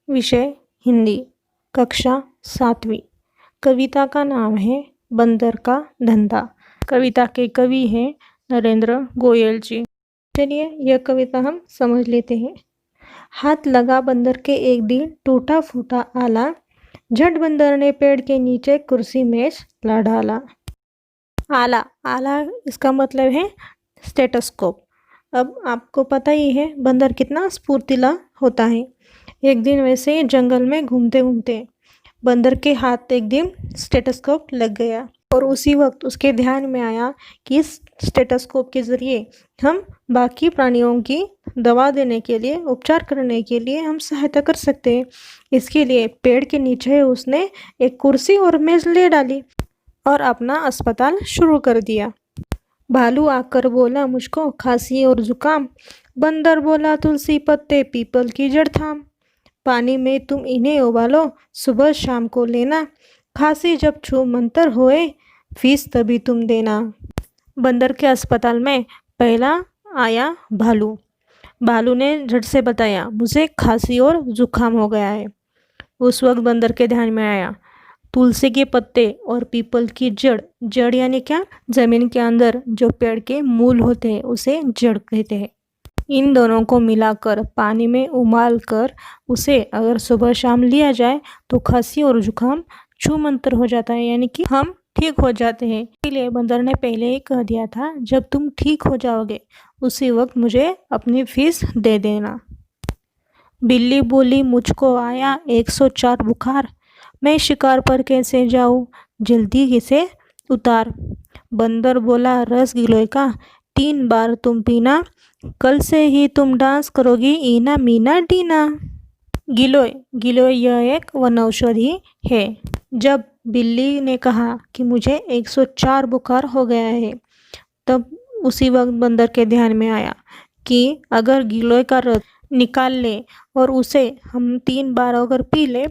विषय हिंदी, कक्षा 7वीं। कविता का नाम है बंदर का धंधा। कविता के कवि हैं नरेंद्र गोयल जी। चलिए यह कविता हम समझ लेते हैं। हाथ लगा बंदर के एक दिन टूटा फूटा आला, झट बंदर ने पेड़ के नीचे कुर्सी मेज ला डाला। आला, आला इसका मतलब है स्टेटोस्कोप। अब आपको पता ही है बंदर कितना स्फूर्तिला होता है। एक दिन वैसे ही जंगल में घूमते घूमते बंदर के हाथ एक दिन स्टेटोस्कोप लग गया और उसी वक्त उसके ध्यान में आया कि इस स्टेटोस्कोप के ज़रिए हम बाकी प्राणियों की दवा देने के लिए, उपचार करने के लिए हम सहायता कर सकते हैं। इसके लिए पेड़ के नीचे उसने एक कुर्सी और मेज ले डाली और अपना अस्पताल शुरू कर दिया। भालू आकर बोला मुझको खांसी और जुकाम, बंदर बोला तुलसी पत्ते पीपल की जड़ थाम। पानी में तुम इन्हें उबालो, सुबह शाम को लेना, खांसी जब छू मंतर होए, फीस तभी तुम देना। बंदर के अस्पताल में पहला आया भालू। भालू ने झट से बताया मुझे खांसी और जुकाम हो गया है। उस वक्त बंदर के ध्यान में आया तुलसी के पत्ते और पीपल की जड़। जड़ यानी क्या? जमीन के अंदर जो पेड़ के मूल होते हैं उसे जड़ कहते हैं। इन दोनों को मिलाकर पानी में उबाल कर उसे अगर सुबह शाम लिया जाए तो खांसी और जुकाम छूमंतर हो जाता है, यानी कि हम ठीक हो जाते हैं। इसलिए बंदर ने पहले ही कह दिया था जब तुम ठीक हो जाओगे उसी वक्त मुझे अपनी फीस दे देना। बिल्ली बोली मुझको आया 104 बुखार, मैं शिकार पर कैसे जाऊँ, जल्दी से उतार। बंदर बोला रस गिलोय का 3 बार तुम पीना, कल से ही तुम डांस करोगी ईना मीना डीना। गिलोय, गिलोय यह एक वनौषधि है। जब बिल्ली ने कहा कि मुझे 104 बुखार हो गया है, तब उसी वक्त बंदर के ध्यान में आया कि अगर गिलोय का रस निकाल ले और उसे हम 3 बार अगर पी ले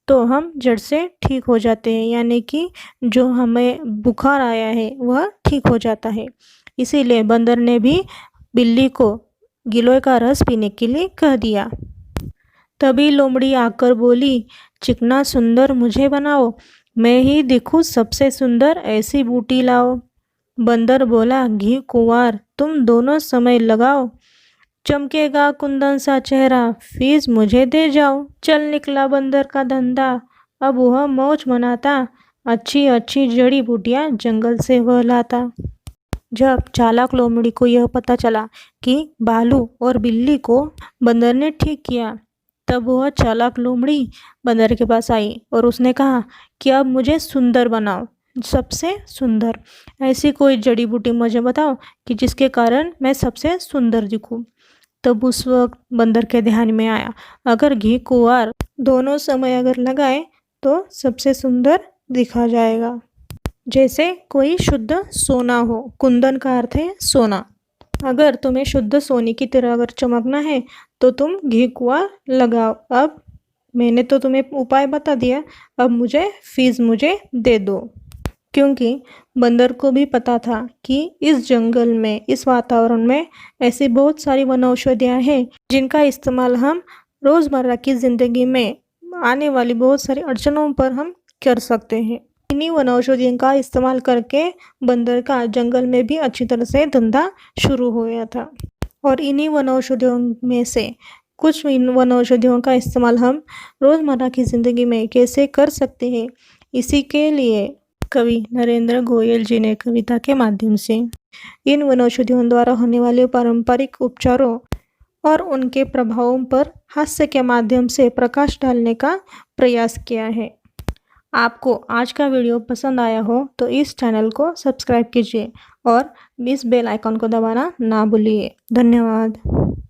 तो हम जड़ से ठीक हो जाते हैं, यानी कि जो हमें बुखार आया है वह ठीक हो जाता है। इसीलिए बंदर ने भी बिल्ली को गिलोय का रस पीने के लिए कह दिया। तभी लोमड़ी आकर बोली चिकना सुंदर मुझे बनाओ, मैं ही दिखूं सबसे सुंदर ऐसी बूटी लाओ। बंदर बोला घी कुंवार तुम दोनों समय लगाओ, चमकेगा कुंदन सा चेहरा फीस मुझे दे जाओ। चल निकला बंदर का धंधा, अब वह मौज मनाता, अच्छी अच्छी जड़ी बूटियां जंगल से वह लाता। जब चालाक लोमड़ी को यह पता चला कि भालू और बिल्ली को बंदर ने ठीक किया, तब वह चालाक लोमड़ी बंदर के पास आई और उसने कहा कि अब मुझे सुंदर बनाओ, सबसे सुंदर। ऐसी कोई जड़ी बूटी मुझे बताओ कि जिसके कारण मैं सबसे सुंदर दिखूं। तब उस वक्त बंदर के ध्यान में आया अगर घी कुंवार दोनों समय अगर लगाए तो सबसे सुंदर दिखा जाएगा। जैसे कोई शुद्ध सोना हो, कुंदन का अर्थ है सोना। अगर तुम्हें शुद्ध सोने की तरह अगर चमकना है तो तुम घी कुंवार लगाओ। अब मैंने तो तुम्हें उपाय बता दिया, अब मुझे फीस मुझे दे दो। क्योंकि बंदर को भी पता था कि इस जंगल में, इस वातावरण में ऐसी बहुत सारी वनौषधियाँ हैं जिनका इस्तेमाल हम रोज़मर्रा की ज़िंदगी में आने वाली बहुत सारी अड़चनों पर हम कर सकते हैं। इन्हीं वनौषधियों का इस्तेमाल करके बंदर का जंगल में भी अच्छी तरह से धंधा शुरू हो गया था। और इन्हीं वनौषधियों में से कुछ इन वनौषधियों का इस्तेमाल हम रोज़मर्रा की ज़िंदगी में कैसे कर सकते हैं, इसी के लिए कवि नरेंद्र गोयल जी ने कविता के माध्यम से इन वनौषधियों द्वारा होने वाले पारंपरिक उपचारों और उनके प्रभावों पर हास्य के माध्यम से प्रकाश डालने का प्रयास किया है। आपको आज का वीडियो पसंद आया हो तो इस चैनल को सब्सक्राइब कीजिए और इस बेल आइकन को दबाना ना भूलिए। धन्यवाद।